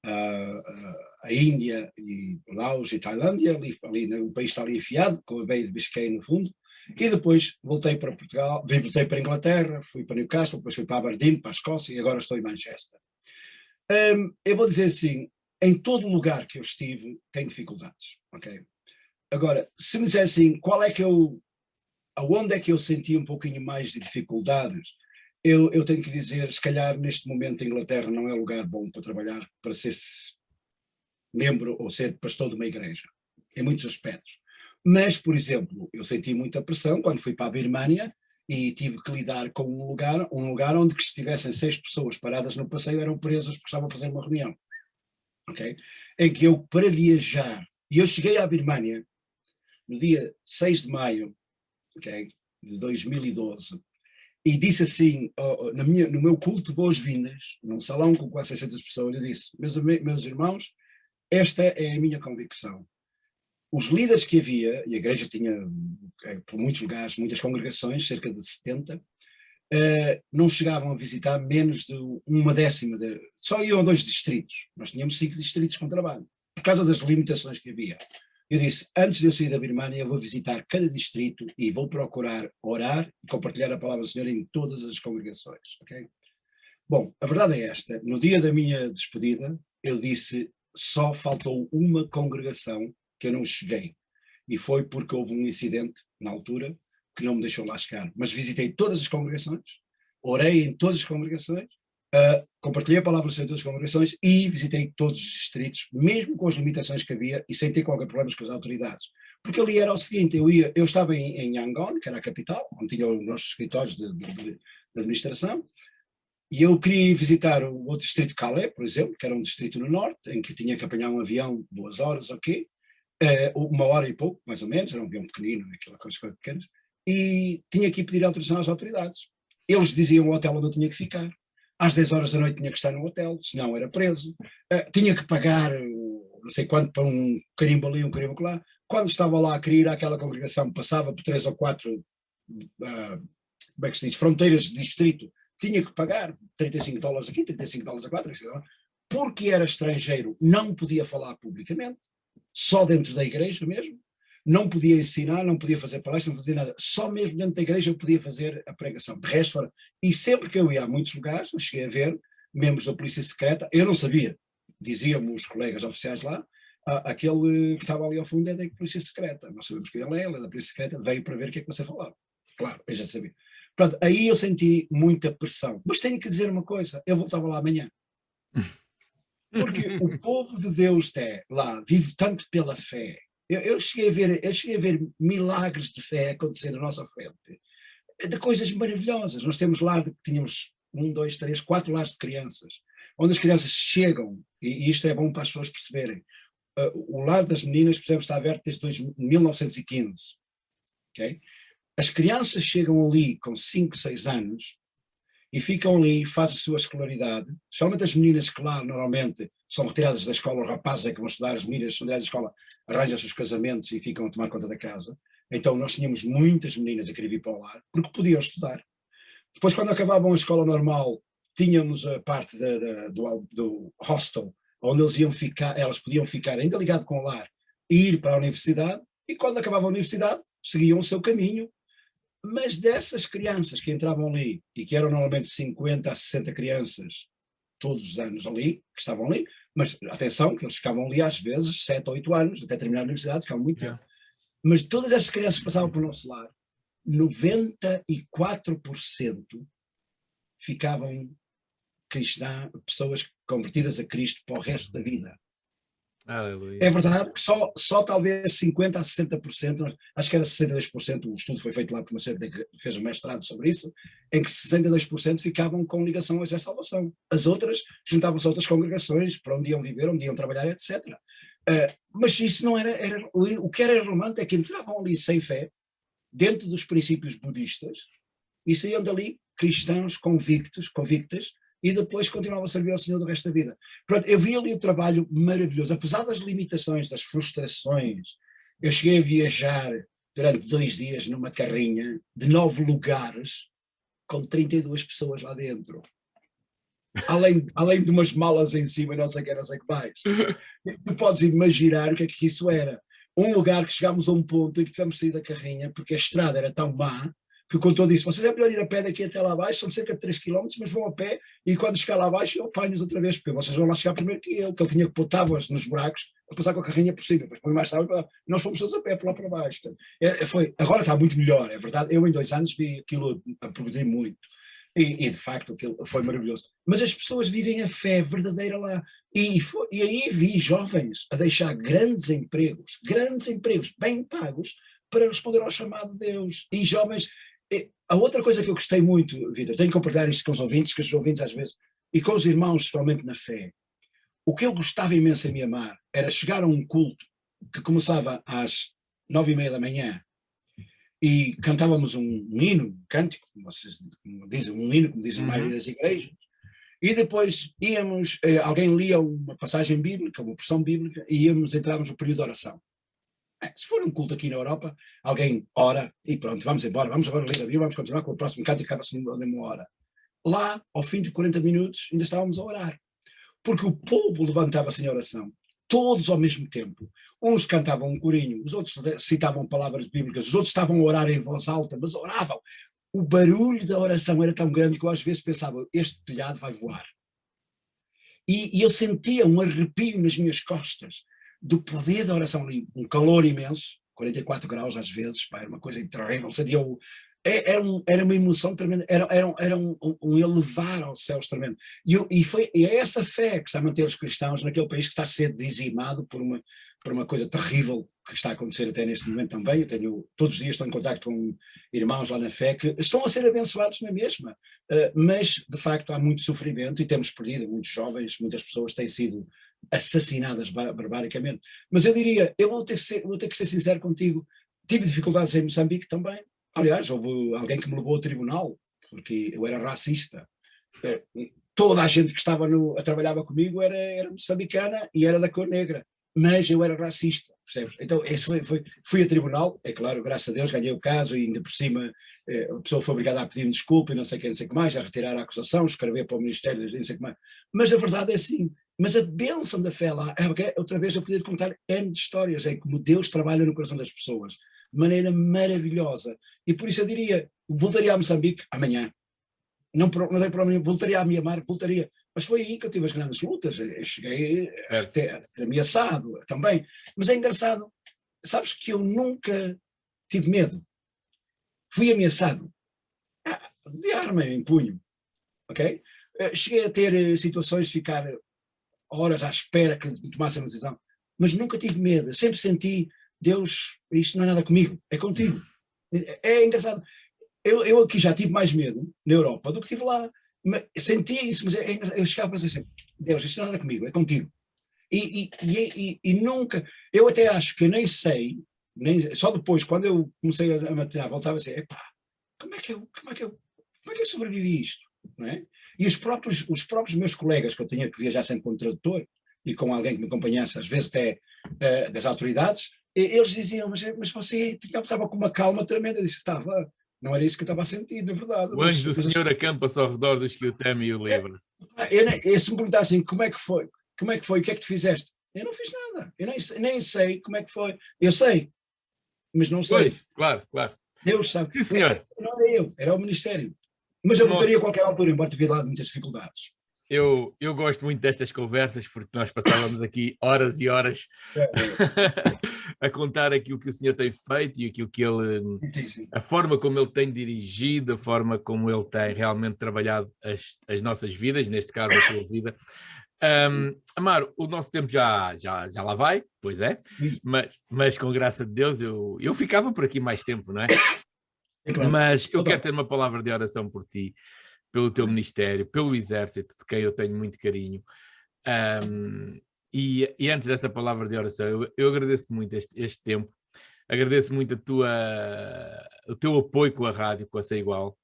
a Índia e Laos e Tailândia, ali o país está ali enfiado, com a Baía de Biscay no fundo, e depois voltei para Portugal, voltei para a Inglaterra, fui para Newcastle, depois fui para Aberdeen, para a Escócia e agora estou em Manchester. Eu vou dizer assim, em todo lugar que eu estive tem dificuldades, ok? Agora, se me disser assim, aonde é que eu senti um pouquinho mais de dificuldades, eu tenho que dizer, se calhar neste momento a Inglaterra não é lugar bom para trabalhar, para ser membro ou ser pastor de uma igreja, em muitos aspectos. Mas, por exemplo, eu senti muita pressão quando fui para a Birmânia e tive que lidar com um lugar onde que se tivessem 6 pessoas paradas no passeio eram presas porque estavam a fazer uma reunião. Okay? Em que eu, para viajar, e eu cheguei à Birmânia no dia 6 de maio, okay, de 2012, e disse assim, no meu culto de boas-vindas, num salão com quase 600 pessoas, eu disse, meus irmãos, esta é a minha convicção. Os líderes que havia, e a igreja tinha, por muitos lugares, muitas congregações, cerca de 70, não chegavam a visitar menos de 1/10, só iam a 2 distritos. Nós tínhamos 5 distritos com trabalho, por causa das limitações que havia. Eu disse, antes de eu sair da Birmânia, eu vou visitar cada distrito e vou procurar orar e compartilhar a palavra do Senhor em todas as congregações, ok? Bom, a verdade é esta, no dia da minha despedida, eu disse, só faltou uma congregação que eu não cheguei, e foi porque houve um incidente, na altura, que não me deixou lá chegar, mas visitei todas as congregações, orei em todas as congregações, compartilhei a palavra em todas as congregações e visitei todos os distritos, mesmo com as limitações que havia e sem ter qualquer problema com as autoridades. Porque ali era o seguinte, eu estava em Yangon, que era a capital, onde tinha os nossos escritórios de administração, e eu queria visitar o outro distrito de Calais, por exemplo, que era um distrito no norte, em que tinha que apanhar um avião 2 horas, ok? 1 hora e pouco, mais ou menos, era um avião pequenino, aquelas coisas pequenas, e tinha que ir pedir autorização às autoridades. Eles diziam o hotel onde eu tinha que ficar. Às 10 horas da noite tinha que estar no hotel, senão era preso. Tinha que pagar não sei quanto para um carimbo ali, um carimbo lá. Quando estava lá a querer ir àquela congregação, passava por 3 ou 4 como é que se diz, fronteiras de distrito, tinha que pagar $35 aqui, $35 a 4, porque era estrangeiro, não podia falar publicamente, só dentro da igreja mesmo, não podia ensinar, não podia fazer palestras, não podia nada, só mesmo dentro da igreja eu podia fazer a pregação, de resto fora. E sempre que eu ia a muitos lugares, eu cheguei a ver membros da polícia secreta, eu não sabia, diziam-me os colegas oficiais lá, aquele que estava ali ao fundo é da polícia secreta, nós sabemos que ele é da polícia secreta, veio para ver o que é que você falava. Claro, eu já sabia. Pronto, aí eu senti muita pressão, mas tenho que dizer uma coisa, eu voltava lá amanhã. Porque o povo de Deus lá vive tanto pela fé. Eu cheguei a ver milagres de fé acontecer na nossa frente, de coisas maravilhosas. Nós temos lá, tínhamos 1, 2, 3, 4 lares de crianças, onde as crianças chegam, e isto é bom para as pessoas perceberem, o lar das meninas, por exemplo, está aberto desde 1915, ok? As crianças chegam ali com 5, 6 anos, e ficam ali, fazem a sua escolaridade, somente as meninas que lá normalmente são retiradas da escola, os rapazes é que vão estudar, as meninas são retiradas da escola, arranjam seus casamentos e ficam a tomar conta da casa. Então nós tínhamos muitas meninas a querer vir para o lar, porque podiam estudar. Depois, quando acabavam a escola normal, tínhamos a parte do hostel, onde elas podiam ficar ainda ligado com o lar e ir para a universidade, e quando acabavam a universidade, seguiam o seu caminho. Mas dessas crianças que entravam ali, e que eram normalmente 50 a 60 crianças todos os anos ali, que estavam ali, mas atenção, que eles ficavam ali às vezes 7 ou 8 anos, até terminar a universidade, ficavam muito tempo. Mas todas essas crianças que passavam pelo nosso lar, 94% ficavam pessoas convertidas a Cristo para o resto da vida. Aleluia. É verdade que só talvez 50% a 60%, acho que era 62%, o estudo foi feito lá por uma série que fez um mestrado sobre isso, em que 62% ficavam com ligação ao Exército de Salvação. As outras juntavam-se a outras congregações, para onde iam viver, onde iam trabalhar, etc. Mas isso não era o que era relevante é que entravam ali sem fé, dentro dos princípios budistas, e saíam dali cristãos convictas, e depois continuava a servir ao Senhor do resto da vida. Pronto, eu vi ali um trabalho maravilhoso, apesar das limitações, das frustrações. Eu cheguei a viajar durante 2 dias numa carrinha de 9 lugares, com 32 pessoas lá dentro. Além de umas malas em cima, não sei o que mais. Tu podes imaginar o que é que isso era. Um lugar que chegámos a um ponto em que tivemos de sair da carrinha, porque a estrada era tão má, que o condutor disse, vocês é melhor ir a pé daqui até lá abaixo, são cerca de 3 km, mas vão a pé, e quando chegar lá abaixo eu apanho-os outra vez, porque vocês vão lá chegar primeiro que ele tinha que pôr tábuas nos buracos para passar com a carrinha por cima, depois põe mais tábuas, nós fomos todos a pé por lá para baixo. Agora está muito melhor, é verdade, eu em 2 anos vi aquilo a progredir muito, e de facto aquilo foi maravilhoso. Mas as pessoas vivem a fé verdadeira lá, e aí vi jovens a deixar grandes empregos, bem pagos, para responder ao chamado de Deus, e jovens. A outra coisa que eu gostei muito, Vitor, tenho que compartilhar isto com os ouvintes, que os ouvintes às vezes, e com os irmãos, especialmente na fé, o que eu gostava imenso em Mianmar era chegar a um culto que começava às 9h30 da manhã e cantávamos um hino, um cântico, como vocês dizem, um hino, como dizem a maioria das igrejas, e depois alguém lia uma passagem bíblica, uma porção bíblica, e entrávamos no período de oração. Se for um culto aqui na Europa, alguém ora e pronto, vamos embora, vamos agora ler a Bíblia, vamos continuar com o próximo canto e acaba-se em 1 hora. Lá, ao fim de 40 minutos, ainda estávamos a orar. Porque o povo levantava-se em oração, todos ao mesmo tempo. Uns cantavam um corinho, os outros citavam palavras bíblicas, os outros estavam a orar em voz alta, mas oravam. O barulho da oração era tão grande que eu às vezes pensava, este telhado vai voar. E eu sentia um arrepio nas minhas costas, do poder da oração ali, um calor imenso, 44 graus às vezes, era uma coisa terrível, era uma emoção tremenda, era um elevar aos céus tremendo. E é essa fé que está a manter os cristãos naquele país que está a ser dizimado por uma coisa terrível que está a acontecer até neste momento também. Todos os dias estou em contacto com irmãos lá na fé que estão a ser abençoados na mesma, mas de facto há muito sofrimento e temos perdido muitos jovens, muitas pessoas têm sido assassinadas barbaricamente. Mas eu diria, eu vou ter que ser sincero contigo, tive dificuldades em Moçambique também. Aliás, houve alguém que me levou ao tribunal, porque eu era racista. Toda a gente que trabalhava comigo era moçambicana e era da cor negra, mas eu era racista, percebes? Então fui a tribunal, é claro, graças a Deus ganhei o caso e ainda por cima a pessoa foi obrigada a pedir-me desculpa e não sei o que mais, a retirar a acusação, escrever para o Ministério, não sei o que mais. Mas a verdade é assim, mas a bênção da fé lá, outra vez eu podia te contar N de histórias, em como Deus trabalha no coração das pessoas, de maneira maravilhosa. E por isso eu diria, voltaria a Moçambique amanhã. Não tem problema, voltaria a Mianmar, voltaria. Mas foi aí que eu tive as grandes lutas. Eu cheguei a ser ameaçado também. Mas é engraçado, sabes que eu nunca tive medo. Fui ameaçado de arma em punho, ok? Cheguei a ter situações de ficar horas à espera que tomassem uma decisão, mas nunca tive medo. Sempre senti, Deus, isto não é nada comigo, é contigo. É engraçado. Eu aqui já tive mais medo na Europa do que tive lá. Sentia isso, mas eu chegava a pensar assim, Deus, isto não é nada comigo, é contigo. E nunca, eu até acho que nem sei, só depois, quando eu comecei a matinar, voltava a dizer, epá, como é que eu sobrevivi a isto? não é? E os próprios meus colegas, que eu tinha que viajar sempre com um tradutor e com alguém que me acompanhasse, às vezes até das autoridades, eles diziam, mas você estava com uma calma tremenda. Eu disse, estava, não era isso que eu estava a sentir, na verdade. O anjo do Senhor acampa-se ao redor dos que o temem e o livra. Se me perguntassem como é que foi, o que é que tu fizeste? Eu não fiz nada, eu nem sei como é que foi. Eu sei, mas não sei. Pois, claro, claro. Deus sabe. Sim, senhor. Não era eu, era o Ministério. Mas eu voltaria a qualquer altura, embora tivesse lá muitas dificuldades. Eu gosto muito destas conversas, porque nós passávamos aqui horas e horas a contar aquilo que o senhor tem feito e aquilo que ele, a forma como ele tem dirigido, a forma como ele tem realmente trabalhado as nossas vidas, neste caso a sua vida. Amaro, o nosso tempo já lá vai, pois é, mas com graça de Deus eu ficava por aqui mais tempo, não é? Mas eu quero ter uma palavra de oração por ti, pelo teu ministério, pelo exército, de quem eu tenho muito carinho. E antes dessa palavra de oração, eu agradeço-te muito este tempo, agradeço muito o teu apoio com a rádio, com a Sei Igual.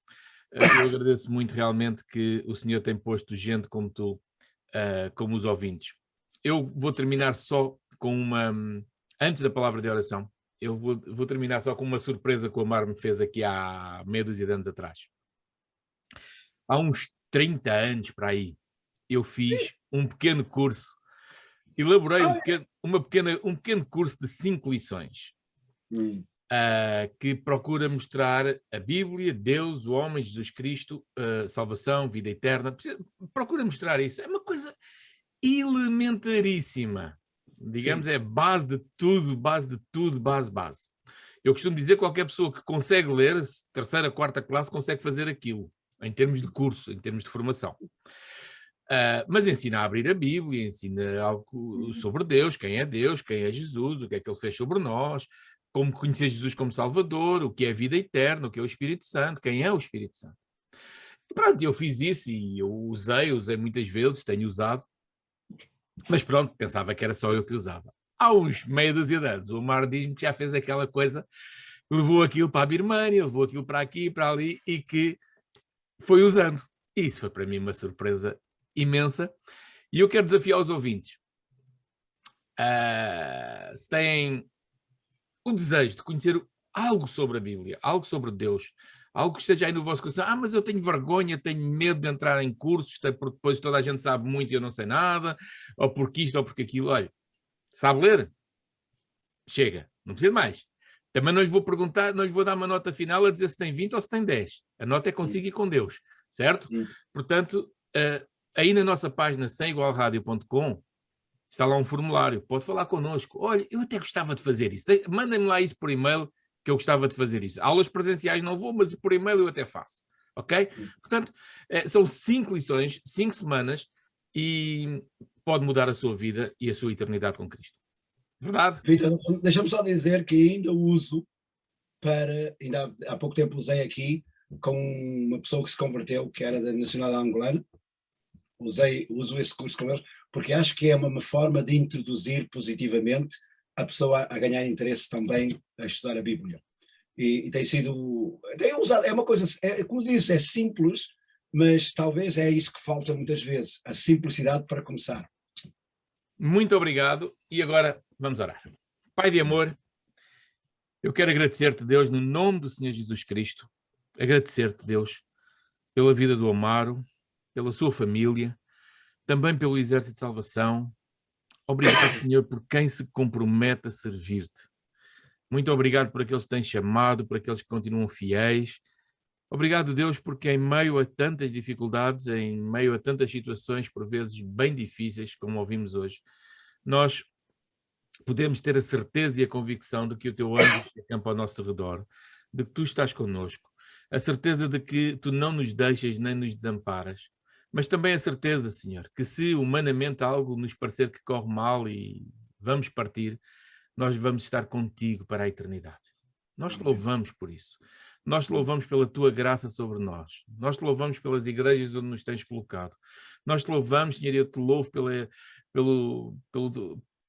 Eu agradeço muito realmente que o Senhor tem posto gente como tu, como os ouvintes. Eu vou terminar só com antes da palavra de oração, eu vou terminar só com uma surpresa que o Amar me fez aqui há meia dúzia de anos atrás. Há uns 30 anos para aí, eu fiz um pequeno curso, elaborei um pequeno curso de 5 lições, que procura mostrar a Bíblia, Deus, o homem, Jesus Cristo, salvação, vida eterna. Procura mostrar isso. É uma coisa elementaríssima. Digamos, é base de tudo, base. Eu costumo dizer que qualquer pessoa que consegue ler, terceira, quarta classe, consegue fazer aquilo, em termos de curso, em termos de formação. Mas ensina a abrir a Bíblia, ensina algo sobre Deus, quem é Jesus, o que é que ele fez sobre nós, como conhecer Jesus como Salvador, o que é a vida eterna, o que é o Espírito Santo, quem é o Espírito Santo. E pronto, eu fiz isso e eu usei muitas vezes, tenho usado, mas pronto, pensava que era só eu que usava. Há uns meia dúzia de anos, o Amar diz-me que já fez aquela coisa, levou aquilo para a Birmânia, levou aquilo para aqui, para ali, e que foi usando. E isso foi para mim uma surpresa imensa. E eu quero desafiar os ouvintes. Se têm o desejo de conhecer algo sobre a Bíblia, algo sobre Deus, algo que esteja aí no vosso coração, mas eu tenho vergonha, tenho medo de entrar em cursos, porque depois toda a gente sabe muito e eu não sei nada, ou porque isto ou porque aquilo. Olha, sabe ler? Chega, não precisa mais. Também não lhe vou perguntar, não lhe vou dar uma nota final a dizer se tem 20 ou se tem 10. A nota é consigo e com Deus, certo? Portanto, aí na nossa página semigualradio.com está lá um formulário, pode falar connosco. Olha, eu até gostava de fazer isso. Mandem-me lá isso por e-mail, que eu gostava de fazer isso. Aulas presenciais não vou, mas por e-mail eu até faço. Ok? Portanto, são 5 lições, 5 semanas, e pode mudar a sua vida e a sua eternidade com Cristo. Verdade? Vitor, deixa-me só dizer que ainda uso ainda há pouco tempo usei aqui com uma pessoa que se converteu, que era da nacionalidade angolana. Uso esse curso com eles, porque acho que é uma forma de introduzir positivamente a pessoa a ganhar interesse também a estudar a Bíblia. E tem usado, é uma coisa, como disse, é simples, mas talvez é isso que falta muitas vezes, a simplicidade para começar. Muito obrigado. E agora vamos orar. Pai de amor, eu quero agradecer-te, Deus, no nome do Senhor Jesus Cristo, agradecer-te, Deus, pela vida do Amaro, pela sua família, também pelo Exército de Salvação. Obrigado, Senhor, por quem se compromete a servir-te. Muito obrigado por aqueles que tens chamado, por aqueles que continuam fiéis. Obrigado, Deus, porque em meio a tantas dificuldades, em meio a tantas situações, por vezes bem difíceis, como ouvimos hoje, nós podemos ter a certeza e a convicção de que o teu anjo acampa ao nosso redor, de que tu estás connosco, a certeza de que tu não nos deixas nem nos desamparas, mas também a certeza, Senhor, que se humanamente algo nos parecer que corre mal e vamos partir, nós vamos estar contigo para a eternidade. Nós te louvamos por isso. Nós te louvamos pela tua graça sobre nós. Nós te louvamos pelas igrejas onde nos tens colocado. Nós te louvamos, Senhor, e eu te louvo pelo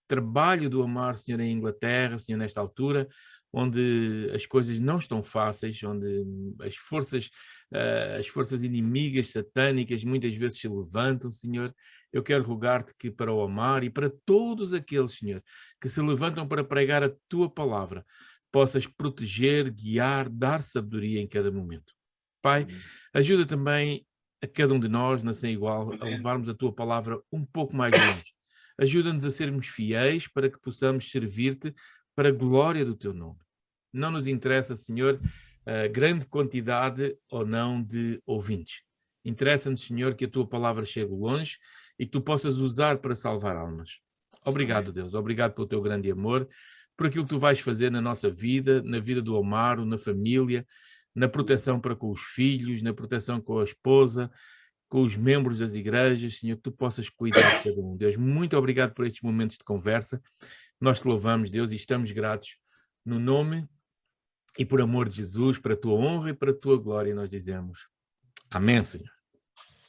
trabalho do Amar, Senhor, em Inglaterra, Senhor, nesta altura, onde as coisas não estão fáceis, onde as forças as forças inimigas, satânicas, muitas vezes se levantam, Senhor. Eu quero rogar-te que para o amar e para todos aqueles, Senhor, que se levantam para pregar a tua palavra, possas proteger, guiar, dar sabedoria em cada momento. Pai, ajuda também a cada um de nós, na Sem Igual, a levarmos a tua palavra um pouco mais longe. Ajuda-nos a sermos fiéis para que possamos servir-te para a glória do teu nome. Não nos interessa, Senhor, a grande quantidade ou não de ouvintes. Interessa-nos, Senhor, que a tua palavra chegue longe e que tu possas usar para salvar almas. Obrigado, Deus. Obrigado pelo teu grande amor, por aquilo que tu vais fazer na nossa vida, na vida do Amaro, na família, na proteção para com os filhos, na proteção com a esposa, com os membros das igrejas, Senhor, que tu possas cuidar de cada um. Deus, muito obrigado por estes momentos de conversa. Nós te louvamos, Deus, e estamos gratos no nome e por amor de Jesus, para a tua honra e para a tua glória, nós dizemos amém, Senhor.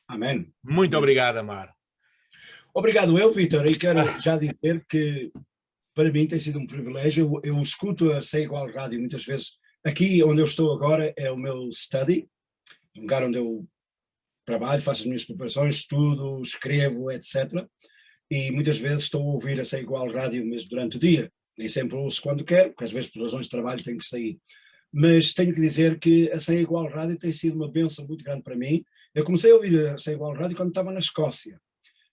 Amém. Muito obrigado, Amaro. Obrigado eu, Vítor, e quero já dizer que para mim tem sido um privilégio. Eu escuto a Sem Igual Rádio muitas vezes. Aqui onde eu estou agora é o meu study, um lugar onde eu trabalho, faço as minhas preparações, estudo, escrevo, etc. E muitas vezes estou a ouvir a Sem Igual Rádio mesmo durante o dia. Nem sempre ouço quando quero, porque às vezes por razões de trabalho tenho que sair. Mas tenho que dizer que a Sem Igual Rádio tem sido uma bênção muito grande para mim. Eu comecei a ouvir a Sem Igual Rádio quando estava na Escócia.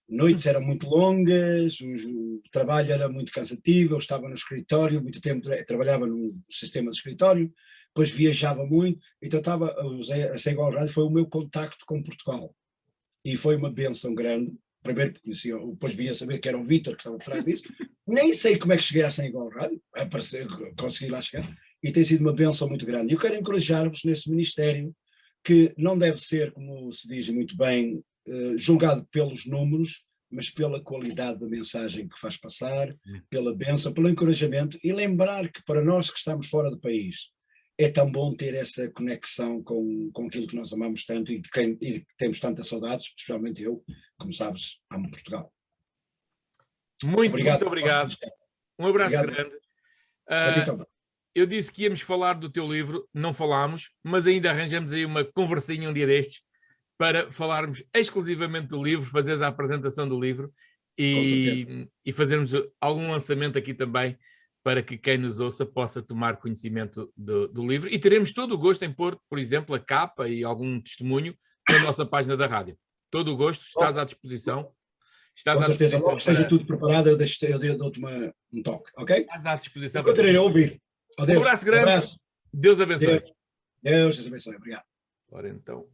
Noites eram muito longas, o trabalho era muito cansativo, eu estava no escritório, muito tempo trabalhava no sistema de escritório, depois viajava muito, então a Sem Igual Rádio foi o meu contacto com Portugal. E foi uma bênção grande. Primeiro conheci, depois vim a saber que era o Vítor que estava por trás disso. Nem sei como é que cheguei a Sem Igual Rádio, consegui lá chegar, e tem sido uma bênção muito grande. E eu quero encorajar-vos nesse ministério, que não deve ser, como se diz muito bem, julgado pelos números, mas pela qualidade da mensagem que faz passar, pela bênção, pelo encorajamento, e lembrar que para nós que estamos fora do país, é tão bom ter essa conexão com aquilo que nós amamos tanto e de que temos tantas saudades, especialmente eu, como sabes, amo Portugal. Muito obrigado. Um abraço grande. Eu disse que íamos falar do teu livro, não falámos, mas ainda arranjamos aí uma conversinha um dia destes para falarmos exclusivamente do livro, fazeres a apresentação do livro e fazermos algum lançamento aqui também para que quem nos ouça possa tomar conhecimento do livro. E teremos todo o gosto em pôr, por exemplo, a capa e algum testemunho na nossa página da rádio. Todo o gosto, estás à disposição. Com certeza, logo que esteja tudo preparado, eu dou-te um toque, ok? Estás à disposição. Continuarei a ouvir. Um abraço grande. Deus abençoe. Deus abençoe. Obrigado. Ora então...